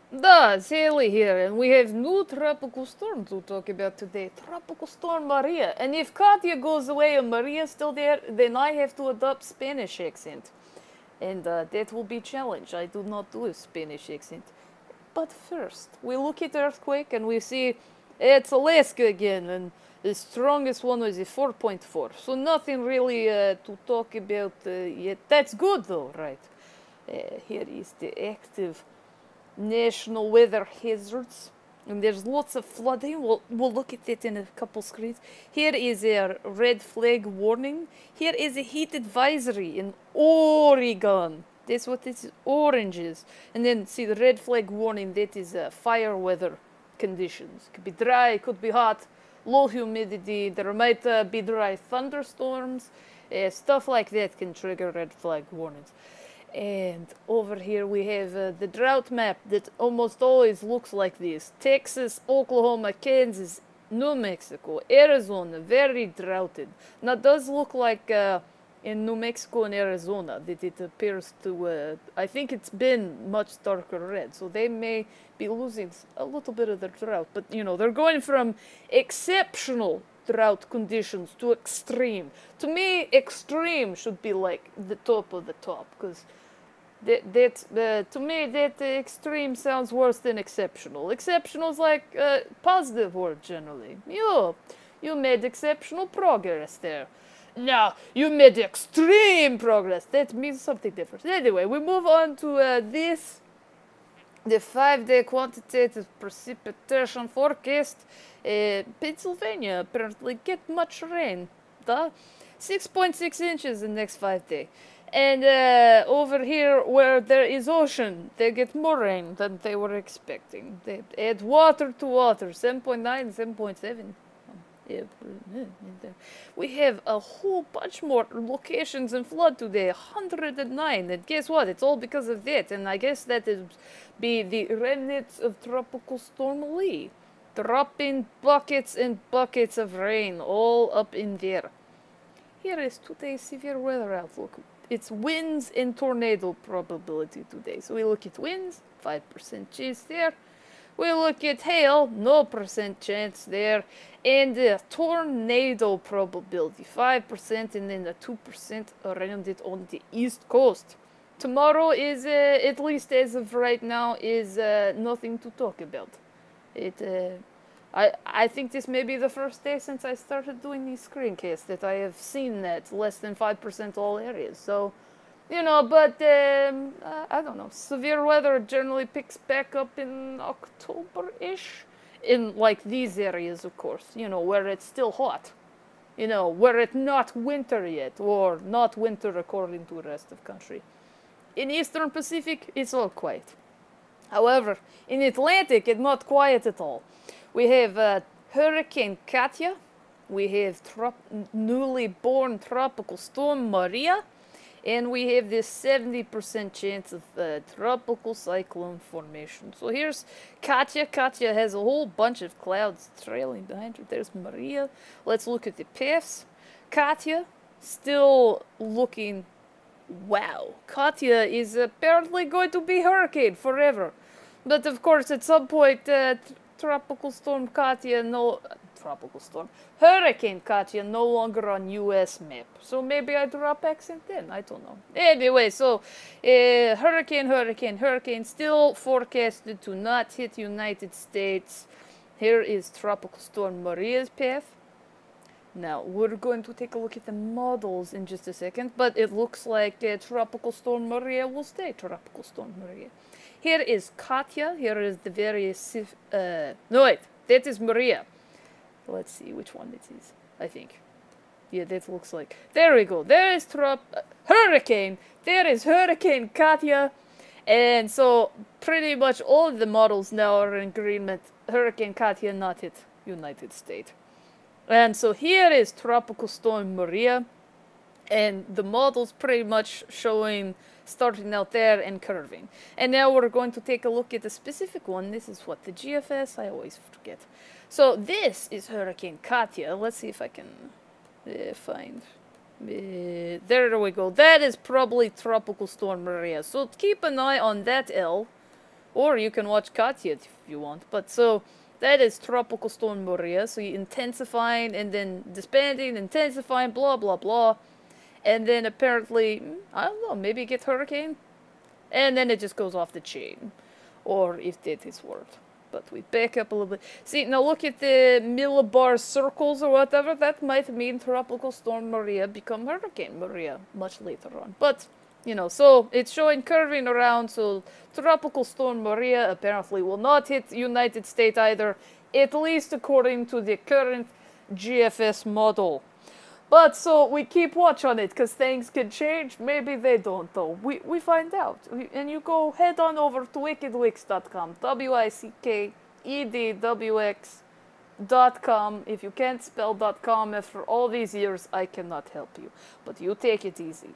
Da, Sally here, and we have new tropical storm to talk about today. Tropical Storm Maria. And if Katya goes away and Maria's still there, then I have to adopt Spanish accent. And that will be challenge. I do not do a Spanish accent. But first, we look at earthquake and we see it's Alaska again, and the strongest one was a 4.4. So nothing really to talk about yet. That's good though, right? Here is the active national weather hazards. And there's lots of flooding. We'll look at it in a couple screens. Here is a red flag warning. Here is a heat advisory in Oregon. That's what this is, oranges. And then see the red flag warning, that is fire weather conditions. Could be dry, could be hot, low humidity. There might be dry thunderstorms. Stuff like that can trigger red flag warnings. And over here we have the drought map that almost always looks like this. Texas, Oklahoma, Kansas, New Mexico, Arizona, very droughted. Now it does look like in New Mexico and Arizona that it appears to, I think it's been much darker red, so they may be losing a little bit of their drought. But, you know, they're going from exceptional drought conditions to extreme. To me, extreme should be like the top of the top, because to me, that extreme sounds worse than exceptional. Exceptional is like a positive word generally. You made exceptional progress there. Now, you made extreme progress. That means something different. Anyway, we move on to this. The 5-day quantitative precipitation forecast. Pennsylvania apparently get much rain. 6.6 inches in the next 5 days. And over here where there is ocean, they get more rain than they were expecting. They add water to water, 7.9, 7.7. We have a whole bunch more locations in flood today, 109. And guess what? It's all because of that. And I guess that is be the remnants of Tropical Storm Lee. Dropping buckets and buckets of rain all up in there. Here is today's severe weather outlook. It's winds and tornado probability today. So we look at winds, 5% chance there. We look at hail, no percent chance there. And the tornado probability, 5%, and then the 2% around it on the east coast. Tomorrow is, at least as of right now, is nothing to talk about. I think this may be the first day since I started doing these screencasts that I have seen that less than 5% all areas. So, you know, but I don't know. Severe weather generally picks back up in October-ish. In like these areas, of course, you know, where it's still hot. You know, where it's not winter yet, or not winter according to the rest of the country. In Eastern Pacific, it's all quiet. However, in Atlantic, it's not quiet at all. We have Hurricane Katia. We have newly born Tropical Storm Maria. And we have this 70% chance of tropical cyclone formation. So here's Katia. Katia has a whole bunch of clouds trailing behind her. There's Maria. Let's look at the paths. Katia, still looking... Wow. Katia is apparently going to be hurricane forever. But of course, at some point, Tropical Storm Katia Hurricane Katia no longer on US map. So maybe I drop accent then, I don't know. Anyway, so hurricane still forecasted to not hit United States. Here is Tropical Storm Maria's path. Now, we're going to take a look at the models in just a second, but it looks like Tropical Storm Maria will stay Tropical Storm Maria. Here is Katia. Here is the various... no, wait. That is Maria. Let's see which one it is, I think. Yeah, that looks like... There we go. There is Hurricane. There is Hurricane Katia. And so, pretty much all of the models now are in agreement. Hurricane Katia not hit United States. And so here is Tropical Storm Maria. And the model's pretty much showing... starting out there and curving. And now we're going to take a look at a specific one. This is what, the GFS? I always forget. So this is Hurricane Katia. Let's see if I can find... there we go. That is probably Tropical Storm Maria. So keep an eye on that L. Or you can watch Katya if you want. But so that is Tropical Storm Maria. So you intensifying and then disbanding, intensifying, blah, blah, blah. And then apparently, I don't know, maybe get Hurricane. And then it just goes off the chain. Or if that is word. But we back up a little bit. See, now look at the millibar circles or whatever. That might mean Tropical Storm Maria become Hurricane Maria much later on. But, you know, so it's showing curving around. So Tropical Storm Maria apparently will not hit United States either. At least according to the current GFS model. But so we keep watch on it because things can change. Maybe they don't though. We find out. And you go head on over to wickedwix.com. WICKEDWX.com. If you can't spell .com after all these years, I cannot help you. But you take it easy.